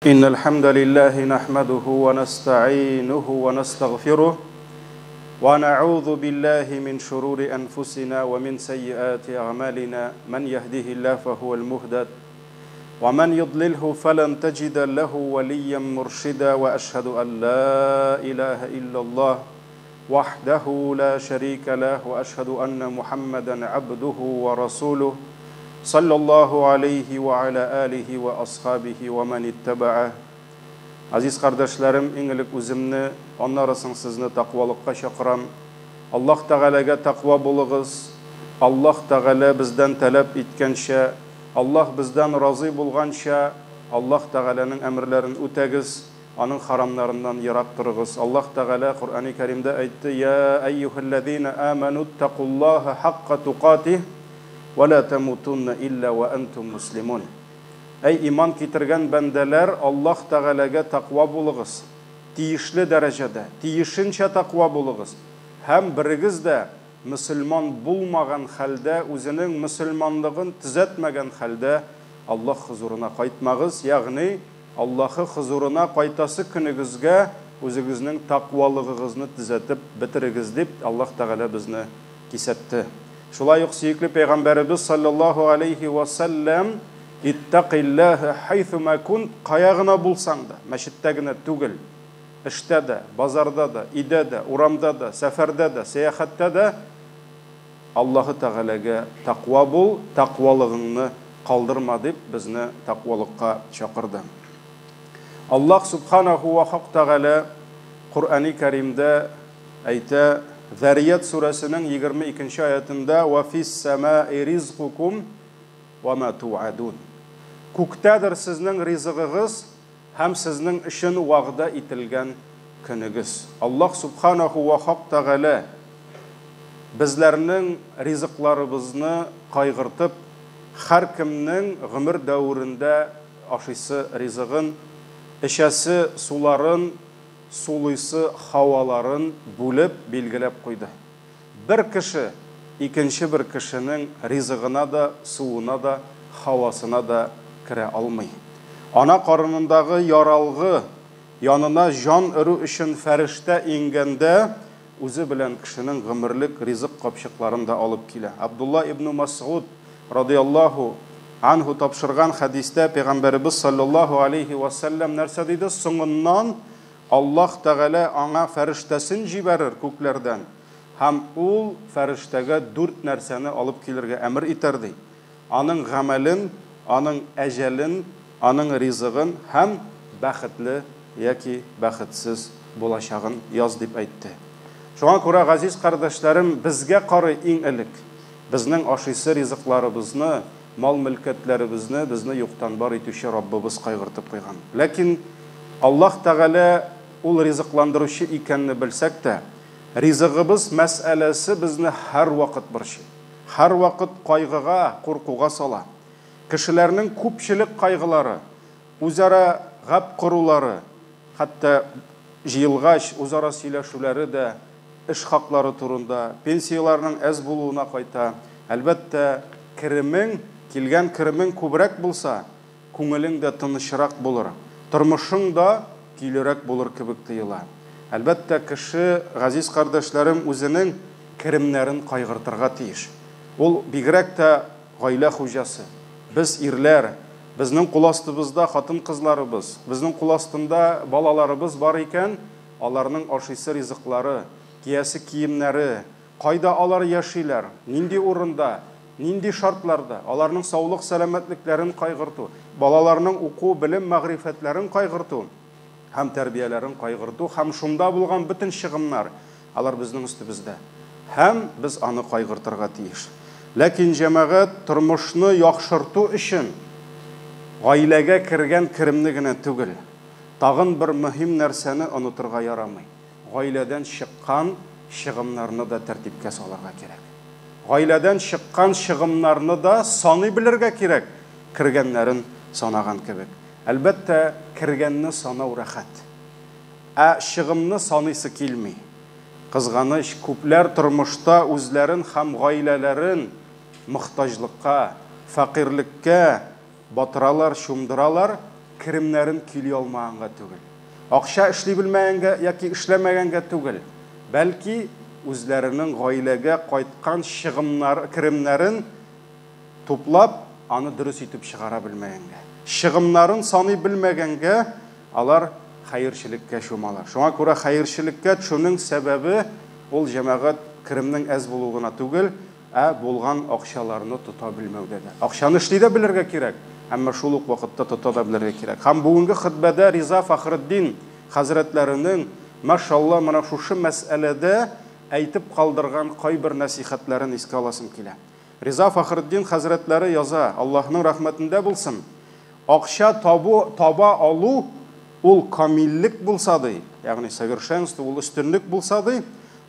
إن الحمد لله نحمده ونستعينه ونستغفره ونعوذ بالله من شرور أنفسنا ومن سيئات أعمالنا من يهده الله فهو المهتد ومن يضلله فلن تجد له وليا مرشدا وأشهد أن لا إله إلا الله وحده لا شريك له وأشهد أن محمدا عبده ورسوله صلى الله عليه وعلى آله وأصحابه ومن اتبعه. Aziz kardeşlerim, iňilik üzümni, onlarısın sizni taqwalıkka şaqıram. Allah Teala'ga taqwa buluguz. Allah Teala bizden talep etkenşe, Allah bizden razı bulganşa, Allah Teala'nın emirlerini ütegiz, onun haramlarından yirak turuguz. Allah Teala Kur'an-ı Kerim'de aytdı: "Ya eyyuhellezine amenu taqullaha haqqa tuqatih ve la temutunna illa ve entum muslimun." Ey iman kitirgen bendeler, Allah Teala'ga taqwa buluguz. Tiyişli derecede, tiyişinçe taqwa buluguz. Hem birigiz de Müslüman bulmagan halde, özünün Müslümanlığın düzeltmegen halde Allah huzuruna qaytmagız. Yani Allah'ı huzuruna qaytası günügüzge özünüzün taqvalığınızı düzeltip bitirigiz dip Allah Teala bizni kisetti. Şulay uq süýükli Peygamberimiz sallallahu aleyhi ve sellem İttaqillâhe haythuma kunt, qayağına bulsan da, meşittegine tugil, işte de, bazarda da, ide de, uramda da, seferde de, seyahatte de Allah'ı Teala'ga taqwa bul, taqvalığını kaldırma deyip bizni taqvalıkka çakırdı. Allah subhanahu ve Teala Kur'an-ı Kerim'de ayta, Zariyat suresinin 22. ayetinde ve fis semâi rizqukum ve ma tu'adun. Kuktadır sizning rizqıgız hem sizning işin vaqda itilgen günügüz. Allah subhanahu ve Teala bizlerinin rizqlarımızını qaygırtıp her kimning ömür davrında aşısı rizqın, işesi suların, suluysa havaların bulup bilgilep koydu. Bir kişi ikinci bir kişinin rizqına da, suuna da, havasına da kire almay. Ana karnındağı yaralğı yanına can ürü için ferişte ingende özü bilen kişinin gümürlük rizq kapşıklarını da alıp kile. Abdullah ibn Mas'ud radıyallahu anhu tapşırgan hadiste Peygamberimiz sallallahu aleyhi ve sellem nerse dedi? Soňundan Allah Teala ana feriştesin jiberir köklerden. Hem ol feriştege 4 nerseni alıp kilirge emir iterdi. Anın gamelin, anın ecelin, anın rizqın hem baxitli yaki baxitsiz bolaşağın yaz dip aytdı. Şoňa görä gaziz kardeşlerim, bizge qary iň ilik bizning aşysı rizqlarybızny, mal mülketlerimizni bizni ýokdan bar etýüşi Rabbimiz qaygırtyp qoýgan. Lakin Allah Teala ol rizqlandyruşy ekenini bilsek de, rizqimiz meselesi bizni her vakit bir şey. Her vakit qaygıga, korkuga sala. Kişilerinin köpçilik qaygıları, uzara gap kuruları, hatta jyılgaç uzara süýleşүүлeri de iş hakları turunda, pensiyalarının ez buluğuna qayta. Elbette kirimin, kilgen kirimin köbrek bulsa, köňeliň de tınışyrak bulur. Turmuşyň da kilerek bulur kibik diýiler. Elbette kişi, gaziz kardeşlerim, özünün kirimlerin qaygırtırga tiyiş. Ol bigrek de gaýle hujası. Biz irler, bizning kulastybızda hatın kızlarыбыз, bizning kulastında balalarыбыз bar eken, alarning aşysı rizqlary, kiyesi kiyimleri, qayda alar yaşaylar, nindi orunda, nindi şartlarda, alarning sağlık selametliklerini qaygırtı, balalarının oku, bilim, magrifetlerini qaygırtı, hem terbiyelerin qaygırtı, hem şunda bulgan bütün şığımlar, alar bizning üstübizde. Hem biz anı qaygırtırga tiyiş. Lakin cemaat turmuşnu yaxşırtı için gailege kirgen kirimni gine tügül. Tağın bir mühim nerseni unuturga yaramay. Gaileden şıkkan şığımlarını da tertipke salarga kerek. Gaileden şıkkan şığımlarını da sany bilirge kerek. Kirgenlerin sanagan kebek. Elbette kirgenni sanaw rahat. Şığımni sanysı kilmi. Kızganış, köpler turmuşta özlerin hem gailelerin muhtajlıkka, fakirlikka batıralar, şumdıralar. керемнәрен көйли алмаганга түгел. Акча эшли белмәгәнгә яки эшләмәгәнгә түгел. Бәлки үзләренең гаиләгә кайткан чыгымнар, керемнәрен туплап, аны дөрес итеп чыгара белмәгәнгә. Чыгымнарын саный белмәгәнгә алар хәерчелеккә чумалар. Шуңа күрә хәерчелеккә төшүнең сәбәбе ул җәмәгать керемнең әз булуына түгел, булган акчаларны тота белмәүдә. Акчаны эшли дә белергә кирәк, әмма шул ук вакытта тота да белергә кирәк. Һәм бүгенге хутбәдә Риза Фахретдин хәзрәтләренең машалла менә шушы мәсьәләдә әйтеп калдырган кайбер насихатларын искә аласым килә. Риза Фахретдин хәзрәтләре яза, Аллаһның рәхмәтендә булсын. Акча таба алу ул камиллек булса ди, ягъни совершенство, ул өстенлек булса ди,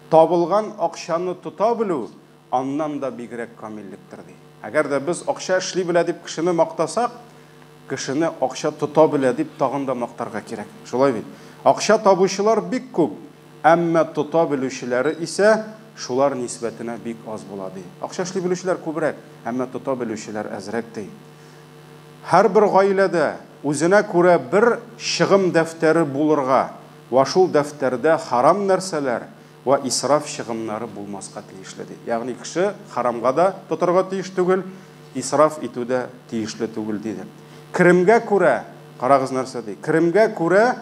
табылган акчаны тота белү аннан да бигрәк камиллектер ди. Әгәр дә без акча эшли белә дип кешене мактасак, кешене акча тота белә дип тагын да мактарга кирәк. Шулай бит. Акча табучылар бик күп, әмма тота белүчеләре исә шулар нисбәтенә бик аз була ди. Акча эшли белүчеләр күбрәк, әмма тота белүчеләр әзрәк ди. Һәр бер гаиләдә үзенә күрә бер чыгым дәфтәре булырга, ва шул дәфтәрдә харам нәрсәләр ва исраф чыгымнары булмаска тиешле ди. Ягъни кеше харамга да тотарга тиеш түгел, исраф итүдә тиешле түгел диде. Керемгә күрә, карагыз нәрсә ди. Керемгә күрә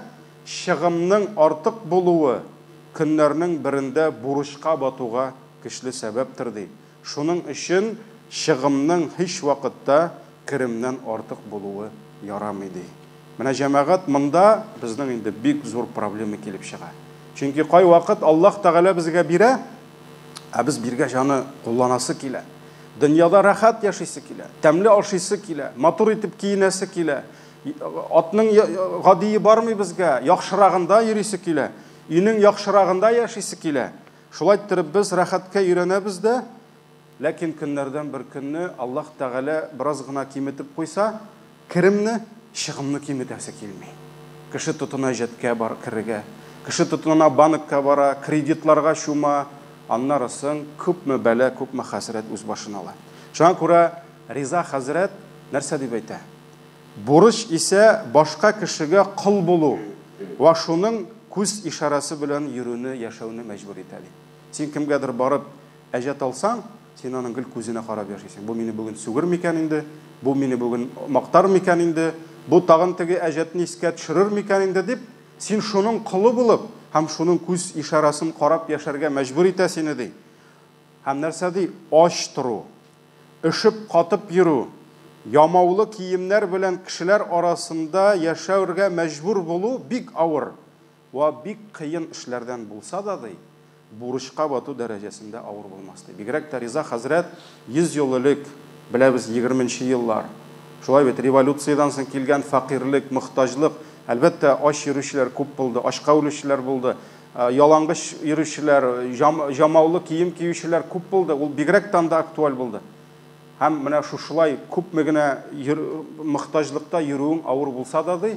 чыгымның артык булуы көннәрнең берендә бурычка батуга көчле сәбәптер ди. Шуның өчен чыгымның һич вакытта керемнән артык булуы ярамый ди. Менә җәмәгать монда безнең инде бик зур проблема килеп чыга. Чөнки кай вакыт Аллаһ Тәгалә безгә бирә, без биргә җаны кулланасы килә. Дөньяда рәхәт яшисе килә, тәмле ашыйсы килә, матур итеп киенәсе килә. Атның гадие бармый безгә, яхшырагында йөрисе килә, үйнең яхшырагында яшисе килә. Шулай итеп без рәхәткә өйрәнәбез дә, ләкин көннәрдән бер көнне Аллаһ Тәгалә бераз гына киметеп куйса, керемне, чыгымны киметәсе килми. Кеше тотына җәткә бар кирегә, кеше тотына банкка бара, кредитларга чума, аннарысын күпме бәла, күпме хәсрәт үз башына ала. Шуңа күрә Риза хәзрәт нәрсә дип әйтә? Бурыч исә башка кешегә кыл булу ва шуның күз ишарасы белән йөрүне, яшәүне мәҗбүр итә ди. Син кемгәдер барып әҗәт алсаң, син аның гел күзенә карап яшисең. Бу мине бүген сүгер микән инде? Бу мине бүген мактар микән инде? Бу тагын теге әҗәтне искә төшерер микән инде дип, син шуның кылы булып, һәм шуның күз ишарасын карап яшәргә мәҗбүр итә сине ди. Һәм нәрсә ди? Ач тору, ишеп катып йөрү, ямаулы киемнәр белән кешеләр арасында яшәүгә мәҗбүр булу бик авыр ва бик кыен эшләрдән булса да ди, бурычка бату дәрәҗәсендә авыр булмас ди. Бигрәк тә Риза хәзрәт 100 ел элек, беләбез 20нче еллар, шулай бит революциядан соң килгән факирлек, мохтаҗлык, әлбәттә ач йөрүчеләр күп булды, ашка үлүчеләр булды, ялангыч йөрүчеләр, җамаулы кием киючеләр күп булды. Ул бигрәк тә анда актуаль булды. Һәм менә шушылай күпме генә мохтаҗлыкта йөрүең авыр булса да ди,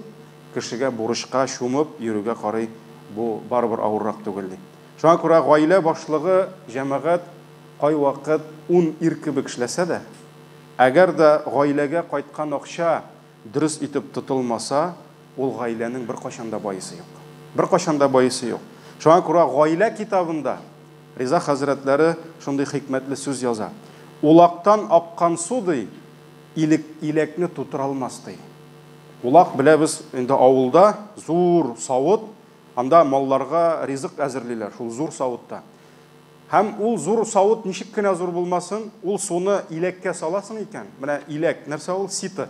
кешегә бурычка чумып йөрүгә карый, бу барыбер авыррак түгел ди. Шуңа күрә гаилә башлыгы, җәмәгать кай вакыт 10 ир кебек эшләсә дә, әгәр дә гаиләгә кайткан акча дөрес итеп тотылмаса, ул гаиләнең бер кашан да байысы юк. Бер кашан да байысы юк. Шуңа күрә гаилә китабында Риза хәзрәтләре шундый хикмәтле сүз яза. Улактан аккан су ди, илекне тутыра алмас ди. Улак беләбез инде авылда зур савыт, анда малларга ризык әзерлиләр, шул зур савытта. Һәм ул зур савыт ничек кенә зур булмасын, ул суны илеккә саласың икән. Менә илек, нәрсә ул? Ситы.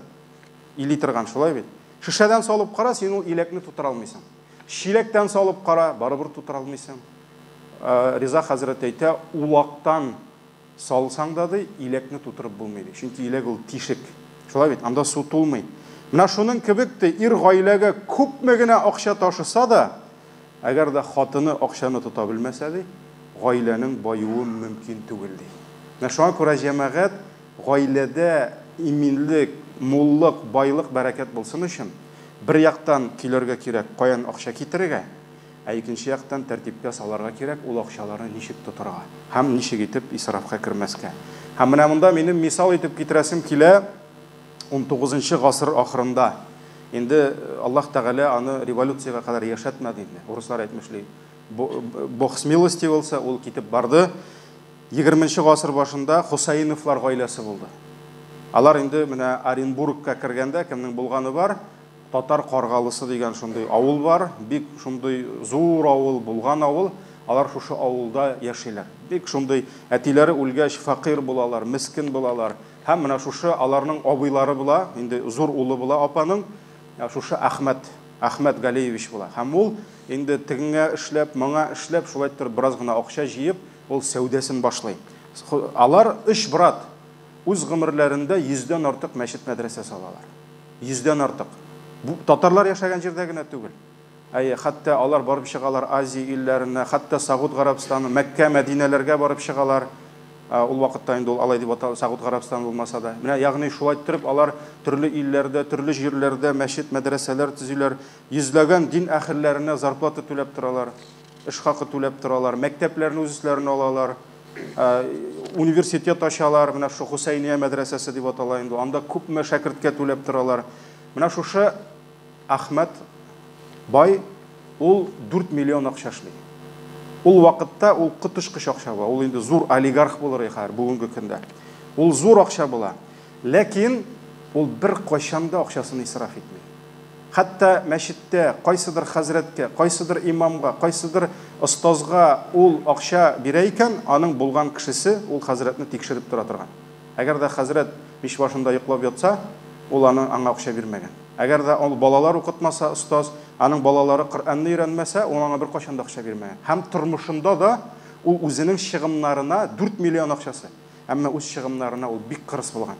Или торган, шулай бит. Шишәдән салып кара, син ул илекне тутыра алмыйсың. Шилектән салып кара, барыбер тутыра алмыйсың. Риза хәзрәт әйтә, улактан салсаң да ди, илекне тутырып булмый ди. Чөнки илек ул тишек. Шулай бит, анда су тулмый. Менә шуның кебек тә ир гаиләгә күпме генә акча ташыса да, әгәр дә хатыны акчаны тота белмәсә ди, гаиләнең баюы мөмкин түгел ди. Менә шуңа күрә җәмәгать гаиләдә иминлек, муллык, байлык, бәрәкәт булсын өчен бер яктан килергә кирәк, каян акча китерергә, икенче яктан тәртипкә саларга кирәк, ул акчаларны ничек тотарга һәм ничек итеп исрафка кермәскә. Һәм менә монда минем мисал итеп китерәсем килә 19-нчы гасыр ахырында Инде Аллах Тәгалә аны революцияга кадәр яшәтмәде инде. Урыслар әйтмешли. Бог с милости булса, ул китеп барды. 20-нче гасыр башында Хусайновлар гаиләсе булды. Алар инде менә Оренбургка кергәндә кемнең булганы бар? Татар Каргалысы дигән шундый авыл бар. Бик шундый зур авыл булган авыл. Алар шушы авылда яшиләр. Бик шундый әтиләре үлгәч фақир булалар, мискин булалар. Һәм менә шушы аларның абыйлары була, инде зур улы була апаның, шушы Әхмәт Галиевич була. Һәм ул инде тегеңә эшләп, моңа эшләп, шулай торып бераз гына акча җыеп, ул сәүдәсен башлый. Алар 3 брат үз гомерләрендә 100дән артык мәчет мәдрәсә салалар. 100дән артык. Бу татарлар яшәгән җирдә генә түгел. Хәтта алар барып чыгалар Азия илләренә, хәтта Сауд Гарабстаны, Мәккә, Мәдинәләргә барып чыгалар. Ул вакытта инде ул алай дип атала Сауд Гарабстан булмаса да. Менә ягъни шулай торып алар төрле илләрдә, төрле җирләрдә мәчет мәдрәсәләр төзиләр, йөзләгән дин әһелләренә зарплата түләп торалар, эш хакы түләп торалар, мәктәпләрне үзләренә алалар, университет ачалар, менә шу Хусайния мәдрәсәсе дип атала инде. Анда күпме шәкерткә түләп торалар. Менә шушы Әхмәт бай ул 4 миллион акча эшли. Ул вакытта ул кытышкыч акча була. Ул инде зур олигарх булыр ихар бүгенге көндә. Ул зур акча була. Ләкин ул бер кайчанда акчасын исраф итми. Хәтта мәчеттә кайсыдыр хәзрәткә, кайсыдыр имамга, кайсыдыр остазга ул акча бирә икән, аның булган кешесе ул хәзрәтне тикшереп тора торган. Әгәр дә хәзрәт мич башында йоклап ятса, ул аңа акча бирмәгән. Әгәр дә ул балалар укытмаса, остаз, аның балалары Коръәнне өйрәнмәсә, ул аңа бер кайчан да акча бирмәгән. Һәм тормышында да ул үзенең чыгымнарына 4 миллион акчасы. Әмма үз чыгымнарына ул бик кырыс булган.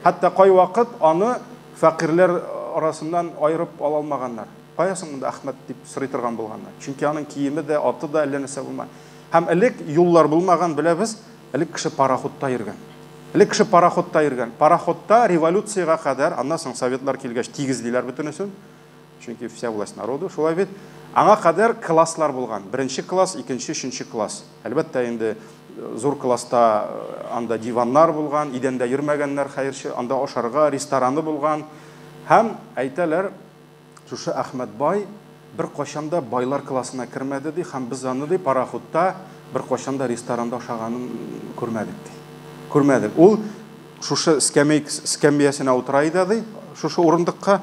Хәтта кай вакыт аны фәкыйрьләр арасыннан айырып ала алмаганнар. Каясың монда Әхмәт дип сорый торган булганнар. Чөнки аның киеме дә, аты да әллә нәрсә булмаган. Һәм элек юллар булмаган беләбез, элек кеше пароходта йөргән. Элек кеше пароходта йөргән. Пароходта революцияга кадәр, аннан соң советлар килгәч тигезлиләр бөтенесен. Чөнки вся власть народу, шулай бит. Аңа кадәр класслар булган. 1нче класс, 2нче, 3нче класс. Әлбәттә инде зур класста анда диваннар булган, идәндә йөрмәгәннәр хәерче, анда ашарга рестораны булган. Һәм әйтәләр, шушы Әхмәт бай бер кайчанда байлар классына кирмәде ди, һәм без аны ди пароходта бер кайчанда ресторанда ашаганын күрмәдек ди. Күрмәдек. Ул шушы скамьясына утыра иде ди, шушы урындыкка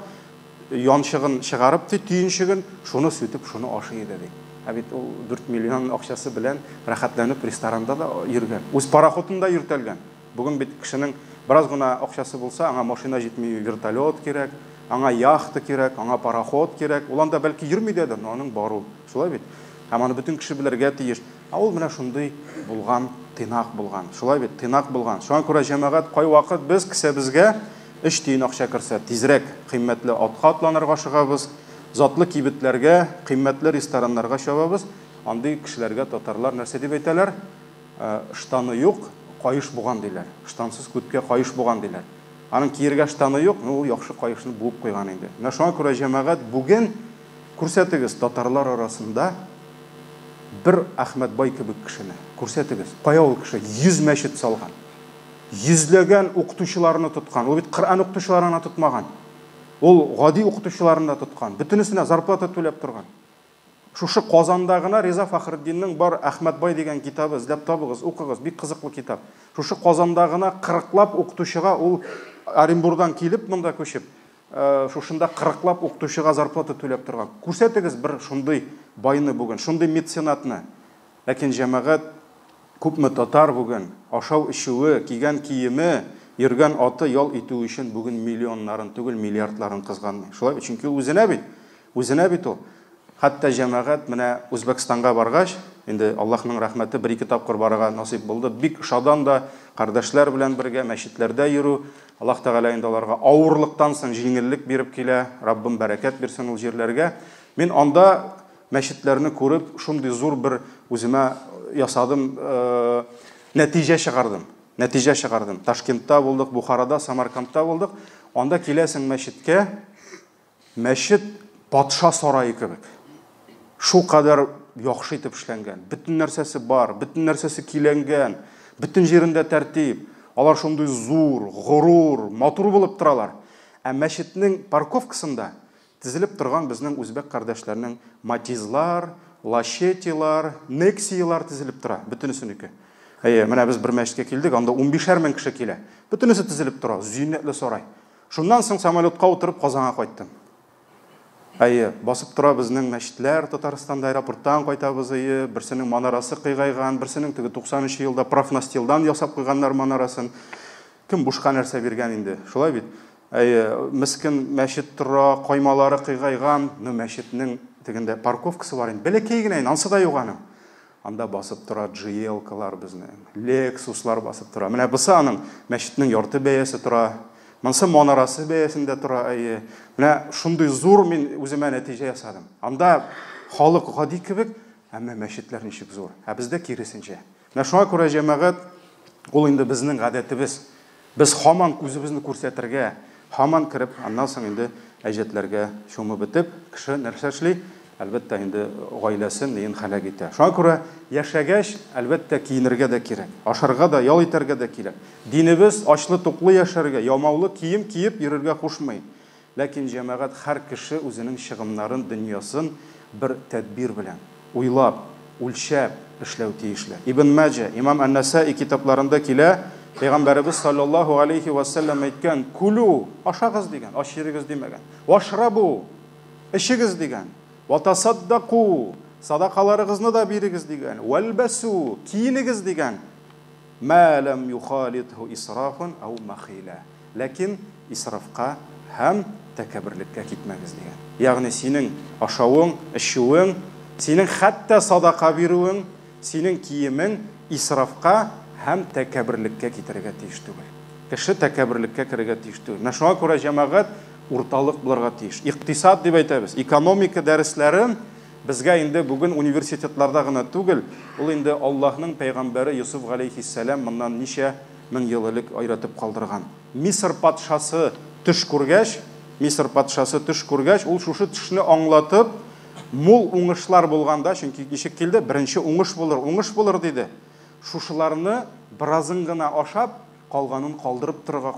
янчыгын чыгарып ди, түйенчыгын, шуны сүтеп, шуны ашый иде ди. Бит ул 4 миллион акчасы белән рәхәтләнеп ресторанда да йөргән. Үз пароходында йөртелгән. Бүген бит кешенең бераз гына акчасы булса, аңа машина җитми, вертолет кирәк, аңа яхта кирәк, аңа пароход кирәк. Ул анда бәлки йөрми дә, аның бар ул. Шулай бит. Һәм аны бөтен кеше белергә тиеш. Ул менә шундый булган, тыйнак булган. Шулай бит, тыйнак булган. Шуңа күрә җәмәгать кай вакыт без кесәбезгә 3 тиен акча керсә, тизрәк кыйммәтле атка атланырга чыгабыз, затлы кибетләргә, кыйммәтле рестораннарга чабабыз. Андый кешеләргә татарлар нәрсә дип әйтәләр? Штаны юк, кайыш булган диләр. Штансыз күткә кайыш булган диләр. Аның киергә штаны юк, ул яхшы кайышны буып куйган инде. Менә шуңа күрә җәмәгать бүген күрсәтегез татарлар арасында бер Әхмәт бай кебек кешене. Күрсәтегез. Кая ул кеше 100 мәчет салган. Йөзләгән укытучыларны тоткан. Ул бит Коръән укытучыларына тотмаган. Ул гади укытучыларына тоткан. Бөтенесенә зарплата түләп торган. Шушы Казанда гына Реза Фахриддинның бар Әхмәт бай дигән китабы эзләп табыгыз, укыгыз, бик кызыклы китап. Шушы Казанда гына 40лап укытучыга ул Оренбургдан килеп монда күчеп, шушында 40лап укытучыга зарплата түләп торган. Күрсәтегез бер шундый байны бүген, шундый меценатны. Ләкин җәмәгать күпме татар бүген ашау ишүе, кигән киеме, йөргән аты ял итү өчен бүген миллионнарын түгел, миллиардларын кызганмый. Шулай, чөнки үзенә бит ул. Хәтта җәмәгать менә Үзбәкстанга баргач, инде Аллаһның рәхмәте 1-2 тапкыр барырга насыйп булды. Бик шадан да кардәшләр белән бергә мәчетләрдә йөрү. Аллаһ Тәгалә инде аларга авырлыктан соң җиңеллек биреп килә. Раббым бәрәкәт бирсен ул җирләргә. Мин анда мәчетләрне күреп, шундый зур бер үземә ясадым, нәтиҗә чыгардым. Ташкентта булдык, Бухарада, Самаркандта булдык. Анда киләсең мәчеткә, мәчет патша сарайы кебек. Шу кадәр яхшы итеп эшләнгән. Бөтен нәрсәсе бар, бөтен нәрсәсе киләнгән, бөтен җирендә тәртип. Алар шундый зур, горур, матур булып торалар. мәчетнең парковкасында тезелеп торган безнең үзбәк кардәшләрнең Матизлар, Лашетилар, Нексиялар тезелеп тора, бөтенесенеке. Менә без бер мәчеткә килдек, анда 15 мең кеше килә. Бөтенесе тезелеп тора, зиннәтле сарай. Шуннан соң самолетка утырып Казанга кайттым. Басып тора безнең мәчетләр, Татарстанда аэропорттан кайтабыз, берсенең манарасы кыйгайган, берсенең теге 90 елда профнастилдан ясап куйганнар манарасын. Кем бушка нәрсә биргән инде, шулай бит. Мискин мәчет тора, каймалары кыйгайган, мәчетнең тегендә парковкасы бар инде. Бәләкәй генә, ансы да юк аның. Анда басып тора GL-калар безнең, Lexuslар басып тора. Менә бусы аның мәчетнең ярты бәясе тора. Монсы манарасы бәясендә тора. Менә шундый зур мин үземә нәтиҗә ясадым. Анда халык гади кебек, әмма мәчетләр ничек зур. Бездә киресенчә. Менә шуңа күрә җәмәгать, ул инде безнең гадәтебез. Без һаман күзебезне күрсәтергә, һаман кирип, аннан соң инде әҗәтләргә чумып бетеп, кеше нәрсә эшли? Әлбәттә инде гаиләсен неен хәлак итә. Шуңа күрә яшәгәч, әлбәттә киенергә дә кирәк, ашарга да, ял итәргә дә кирәк. Динебез ачлы туклы яшәргә, ямаулы кием киеп йөрергә кушмый. Ләкин җәмәгать һәр кеше үзенең чыгымнарын, дөньясын бер тәдбир белән, уйлап, үлчәп эшләү тиешле. Ибн Маҗа, Имам Ан-Насаи китапларында килә, Пәйгамбәрбез саллаллаһу алейхи ва саллям әйткән: "Кулу", ашагыз дигән, ашырыгыз димәгән. "Вашрабу", эчегез дигән. "Ватасаддaqu", садакаларыгызны да бирегез дигән. "Валбасу", киенегез дигән. "Ма лам юхалитху исрафун ау махила", ләкин исрафка һәм тәкәбберлеккә китмәгез дигән. Ягъни синең ашавың, эчүең, синең хәтта садака бирүең, синең киемең исрафка һәм тәкәбберлеккә китәргә тиеш түгел. Кеше тәкәбберлеккә керергә тиеш түгел. Менә шуңа күрә җәмәгать урталык булырга тиеш. Иктисад дип әйтәбез. Экономика дәресләрен безгә инде бүген университетларда гына түгел, ул инде Аллаһның пәйгамбәре Юсуф алейхиссалам моннан ничә мең ел элек айратып калдырган. Мисыр патшасы төш күргәч, ул шушы төшне аңлатып, мул уңышлар булганда, чөнки ничек килде, беренче уңыш булыр диде. Шушыларны биразын гына ашап, калганын калдырып торырга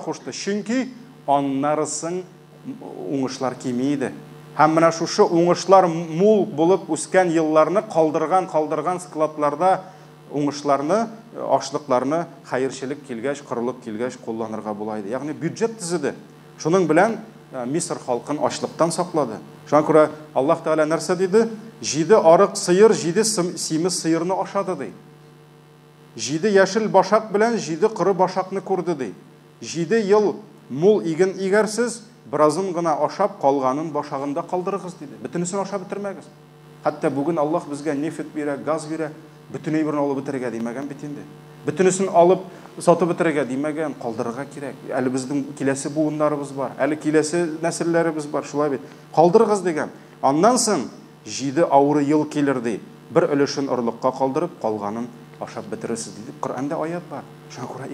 кушты. Чөнки аннарысын уңышлар кимейди. Һәм менә шушы уңышлар мул булып үскән елларны калдырган складларда уңышларны, ашлыкларны хәерчелек килгәч, кырылып килгәч кулланырга була иде. Ягъни бюджет төзеде. Шуның белән Мисыр халкын ачлыктан саклады. Шуңа күрә Аллаһ Таала нәрсә диде? 7 арык сыер, 7 симез сыерны ашады ди. 7 яшел башак белән 7 кыры башакны күрде ди. 7 ел мул иген игәрсез, биразын гына ашап, калганын башагында калдырыгыз диде. Бөтенесен ашап бетермәгез. Хәтта бүген Аллаһ безгә нефт бирә, газ бирә, бөтеней берне алып бетерергә димәгән бит инде. Бөтенесен алып сатып бетерергә димәгән, калдырырга кирәк. Әле безнең киләсе буыннарыбыз бар, әле киләсе нәселләребез бар, шулай бит. Калдырыгыз дигән. Аннан соң 7 авыры ел килер ди. Бер өлешен орлыкка калдырып, калганын ашап бетерерсез дип Коръәндә аят бар. Шуңа күрә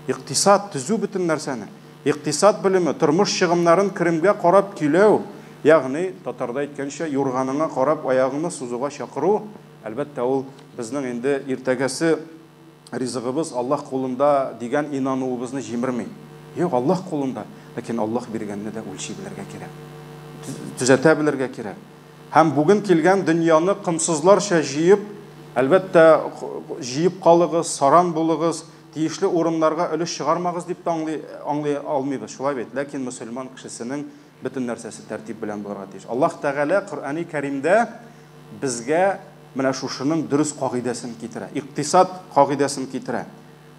иктисад төзү бөтен нәрсәне. Иктисад белеме, тормыш чыгымнарын киремгә карап киләү, ягъни татарда әйткәнчә, юрганыңа карап аягыңны сузуга чакыру, әлбәттә ул безнең инде иртәгәсе ризыгыбыз Аллаһ кулында дигән инануыбызны җимерми. Юк, Аллаһ кулында, ләкин Аллаһ биргәнне дә үлчи белергә кирәк. Төзәтә белергә кирәк. Һәм бүген килгән дөньяны кымсызларча җыеп, әлбәттә җыеп калыгыз, саран булыгыз, тиешле урыннарга өлеш чыгармагыз дип аңлый алмыйбыз, шулай бит. Ләкин мөселман кешесенең бөтен нәрсәсе тәртип белән булырга тиеш. Аллаһ Тәгалә Коръәни Кәримдә безгә менә шушының дөрес кагыйдәсен китерә. Иктисад кагыйдәсен китерә.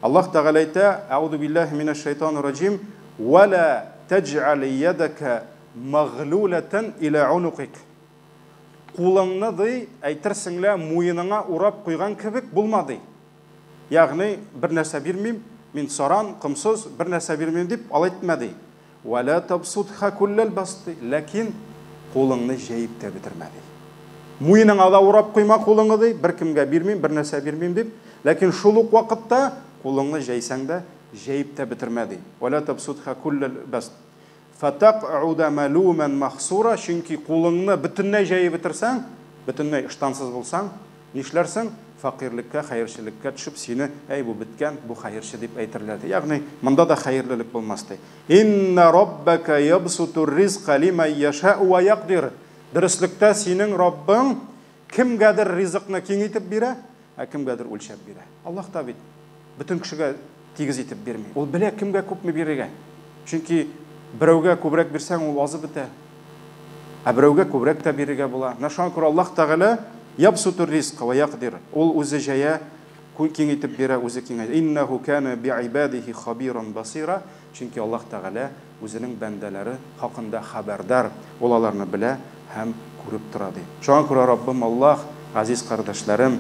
Аллаһ Тәгалә әйтә: "Аузу биллаһи минаш шайтанир раҗим, ва ла таҗ'ал ядака магълулатан иля унуқик." Кулыңны ди, әйтерсеңлә муеныңа урап куйган кебек булмады. Ягъни бер нәрсә бирмим, мин саран, кымсыз, бер нәрсә бирмим дип алайтмады. "Ва ла табсутха куллал басти", ләкин кулыңны җәйеп тә бетермәде. Муеныңа да урап куйма кулыңны ди, бер кемгә бирмим, бер нәрсә бирмим дип, ләкин шул ук вакытта кулыңны җәйсәң дә җәйеп тә бетермәде. "Ва ла табсутха куллал баст", "Фатaq'уда малуман махсура", чөнки кулыңны бөтенләй җәйеп бетерсәң, бөтенләй иштансыз булсаң, нишләрсең? фақирліккә, хәерчелеккә төшеп, сине, әй, бу беткән, бу хәерче дип әйтерләр. Ягъни, монда да хәерлелек булмас ди. Инна раббака ябсутур ризқа лиман яшау ва яқдир. Дөреслекдә синең Раббың кемгәдер ризыкны киңәйтеп бирә, кемгәдер үлчәп бирә. Аллаһ та бит бөтен кешегә тигез итеп бирми. Ул белә кемгә күпме бирергә. Чөнки берәүгә күбрәк бирсәң, ул азы бетә. Берәүгә күбрәк тә бирергә була. Шуңа күрә Аллаһ Тәгалә ябсутур ризқа ва яқдир. Ул үзе җая киңәйтеп бирә, үзе киңәйтә. Иннаху кана би'ибадиһи хабиран басира. Чөнки Аллаһ Тәгалә үзенең бәндәләре хакында хәбәрдар. Ул аларны белә һәм күреп тора ди. Шуңа күрә Раббым Аллаһ, газиз кардәшләрем,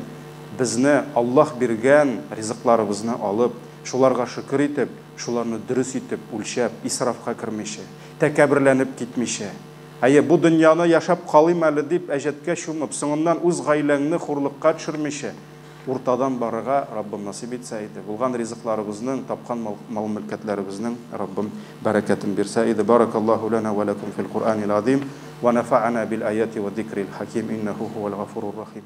безне Аллаһ биргән ризыкларыбызны алып, шуларга шөкер итеп, шуларны дөрес итеп, үлчәп, исрафка кирмичә, тәкәбберләнеп китмичә. Бу дөньяны яшап калыйм әле дип әҗәткә чумып, соңыннан үз гаиләңне хурлыкка төшермичә, уртадан барырга Раббым насип итсә иде. Булган ризыкларыбызның, тапкан мал-мөлкәтләребезнең Раббым бәрәкәтен бирсә иде. Баракаллаху лана ва лакум фил Qur'анил азим ва нафa'ана бил аяти ва зикрил хаким иннаху хувал гафурур рахим.